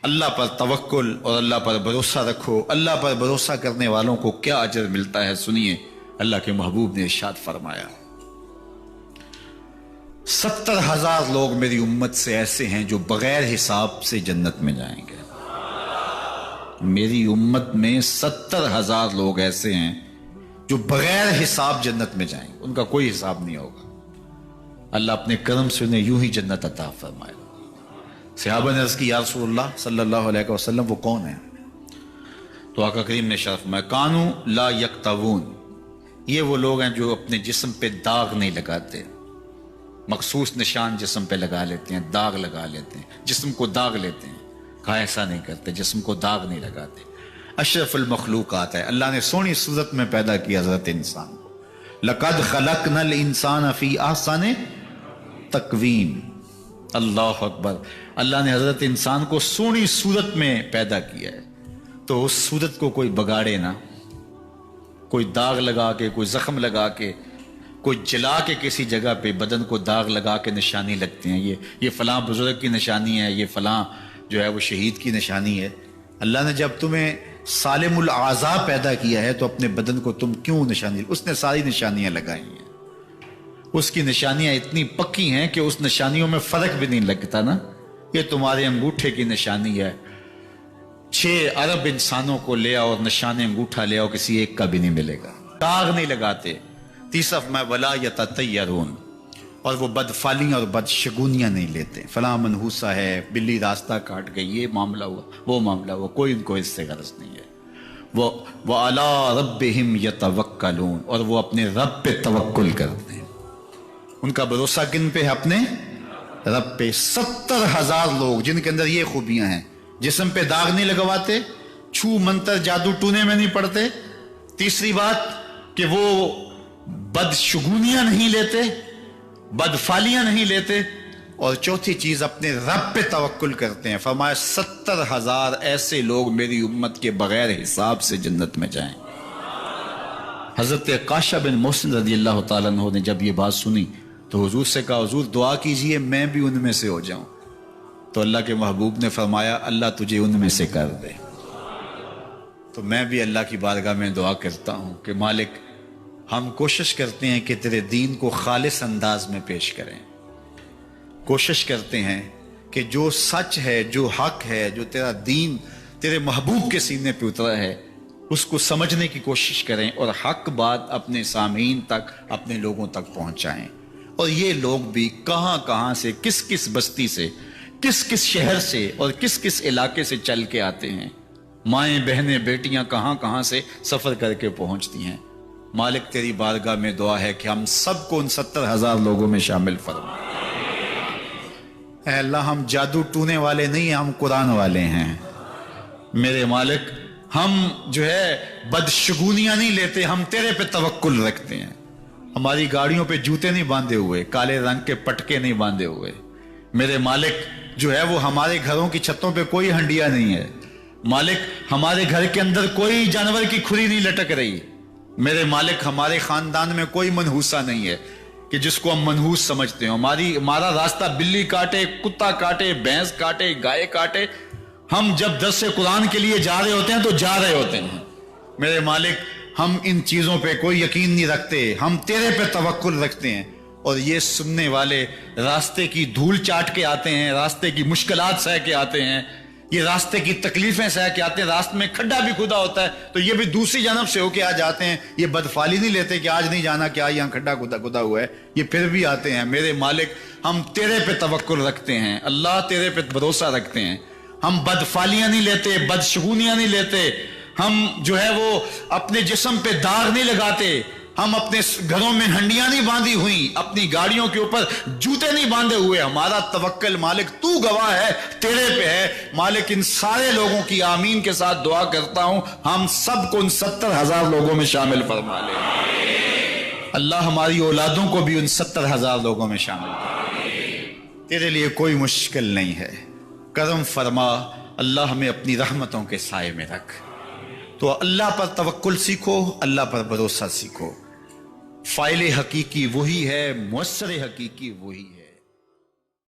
اللہ پر توکل اور اللہ پر بھروسہ رکھو. اللہ پر بھروسہ کرنے والوں کو کیا اجر ملتا ہے سنیے. اللہ کے محبوب نے ارشاد فرمایا 70,000 لوگ میری امت سے ایسے ہیں جو بغیر حساب سے جنت میں جائیں گے. میری امت میں 70,000 لوگ ایسے ہیں جو بغیر حساب جنت میں جائیں گے. ان کا کوئی حساب نہیں ہوگا. اللہ اپنے کرم سے انہیں یوں ہی جنت عطا فرمائے. صحابہ نے عرض کی یا رسول اللہ صلی اللہ علیہ وسلم وہ کون ہیں؟ تو آقا کریم نے ارشاد فرمایا کانو لا یکتوون. یہ وہ لوگ ہیں جو اپنے جسم پہ داغ نہیں لگاتے. مخصوص نشان جسم پہ لگا لیتے ہیں, داغ لگا لیتے ہیں, جسم کو داغ لیتے ہیں. کہا ایسا نہیں کرتے, جسم کو داغ نہیں لگاتے. اشرف المخلوقات ہے. اللہ نے سونی صورت میں پیدا کیا حضرت انسان کو. لقد خلقنا الانسان فی احسن تقویم. اللہ اکبر. اللہ نے حضرت انسان کو سونی صورت میں پیدا کیا ہے تو اس صورت کو کوئی بگاڑے نہ. کوئی داغ لگا کے, کوئی زخم لگا کے, کوئی جلا کے کسی جگہ پہ بدن کو داغ لگا کے نشانی لگتے ہیں. یہ فلاں بزرگ کی نشانی ہے, یہ فلاں جو ہے وہ شہید کی نشانی ہے. اللہ نے جب تمہیں سالم الاعضاء پیدا کیا ہے تو اپنے بدن کو تم کیوں نشانی؟ اس نے ساری نشانیاں لگائی ہیں. اس کی نشانیاں اتنی پکی ہیں کہ اس نشانیوں میں فرق بھی نہیں لگتا نا. یہ تمہارے انگوٹھے کی نشانی ہے. 6 ارب انسانوں کو لے آؤ اور نشان انگوٹھا لے آؤ, کسی ایک کا بھی نہیں ملے گا. داغ نہیں لگاتے. تیسرا میں ولا یتطیرون. اور وہ بدفالیاں اور بدشگونیاں نہیں لیتے. فلاں منحوسہ ہے, بلی راستہ کاٹ گئی, یہ معاملہ ہوا, وہ معاملہ ہوا, کوئی ان کو اس سے غرض نہیں ہے. وَعَلَىٰ رَبِّهِمْ يَتَوَكَّلُونَ. اور وہ اپنے رب پہ توکل کرتے ہیں. ان کا بھروسہ کن پہ ہے؟ اپنے رب پہ. 70,000 لوگ جن کے اندر یہ خوبیاں ہیں. جسم پہ داغ نہیں لگواتے, چھو منتر جادو ٹونے میں نہیں پڑتے. تیسری بات کہ وہ بدشگونیاں نہیں لیتے, بدفالیاں نہیں لیتے. اور چوتھی چیز اپنے رب پہ توکل کرتے ہیں. فرمایا 70,000 ایسے لوگ میری امت کے بغیر حساب سے جنت میں جائیں. حضرت قاشع بن محسن رضی اللہ تعالیٰ عنہ نے جب یہ بات سنی تو حضور سے کہا حضور دعا کیجئے میں بھی ان میں سے ہو جاؤں. تو اللہ کے محبوب نے فرمایا اللہ تجھے ان میں سے کر دے. تو میں بھی اللہ کی بارگاہ میں دعا کرتا ہوں کہ مالک ہم کوشش کرتے ہیں کہ تیرے دین کو خالص انداز میں پیش کریں. کوشش کرتے ہیں کہ جو سچ ہے, جو حق ہے, جو تیرا دین تیرے محبوب کے سینے پہ اترا ہے اس کو سمجھنے کی کوشش کریں اور حق بات اپنے سامعین تک, اپنے لوگوں تک پہنچائیں. اور یہ لوگ بھی کہاں کہاں سے, کس کس بستی سے, کس کس شہر سے اور کس کس علاقے سے چل کے آتے ہیں. مائیں بہنیں بیٹیاں کہاں کہاں سے سفر کر کے پہنچتی ہیں. مالک تیری بارگاہ میں دعا ہے کہ ہم سب کو ان 70,000 لوگوں میں شامل فرما. اے اللہ ہم جادو ٹونے والے نہیں ہیں, ہم قرآن والے ہیں. میرے مالک ہم جو ہے بدشگونیاں نہیں لیتے, ہم تیرے پہ توکل رکھتے ہیں. ہماری گاڑیوں پہ جوتے نہیں باندھے ہوئے, کالے رنگ کے پٹکے نہیں باندھے ہوئے. میرے مالک جو ہے وہ ہمارے گھروں کی چھتوں پہ کوئی ہنڈیا نہیں ہے. مالک ہمارے گھر کے اندر کوئی جانور کی کھری نہیں لٹک رہی. میرے مالک ہمارے خاندان میں کوئی منحوسہ نہیں ہے کہ جس کو ہم منحوس سمجھتے ہیں. ہمارا راستہ بلی کاٹے, کتا کاٹے, بھینس کاٹے, گائے کاٹے, ہم جب درس قرآن کے لیے جا رہے ہوتے ہیں تو جا رہے ہوتے ہیں. میرے مالک ہم ان چیزوں پہ کوئی یقین نہیں رکھتے, ہم تیرے پہ توکل رکھتے ہیں. اور یہ سننے والے راستے کی دھول چاٹ کے آتے ہیں, راستے کی مشکلات سہ کے آتے ہیں, یہ راستے کی تکلیفیں سہ کے آتے ہیں. راستے میں کھڈا بھی کھدا ہوتا ہے تو یہ بھی دوسری جانب سے ہو کے آ جاتے ہیں. یہ بدفالی نہیں لیتے کہ آج نہیں جانا, کیا یہاں کھڈا کھدا ہوا ہے, یہ پھر بھی آتے ہیں. میرے مالک ہم تیرے پہ توکل رکھتے ہیں, اللہ تیرے پہ بھروسہ رکھتے ہیں. ہم بدفالیاں نہیں لیتے, بدشگونیاں نہیں لیتے, ہم جو ہے وہ اپنے جسم پہ داغ نہیں لگاتے, ہم اپنے گھروں میں ہنڈیاں نہیں باندھی ہوئی, اپنی گاڑیوں کے اوپر جوتے نہیں باندھے ہوئے. ہمارا توکل مالک تو گواہ ہے تیرے پہ ہے. مالک ان سارے لوگوں کی آمین کے ساتھ دعا کرتا ہوں ہم سب کو ان 70,000 لوگوں میں شامل فرما لے. اللہ ہماری اولادوں کو بھی ان 70,000 لوگوں میں شامل فرما. تیرے لیے کوئی مشکل نہیں ہے, کرم فرما. اللہ ہمیں اپنی رحمتوں کے سائے میں رکھ. تو اللہ پر توکل سیکھو, اللہ پر بھروسہ سیکھو. فائل حقیقی وہی ہے, مؤثر حقیقی وہی ہے.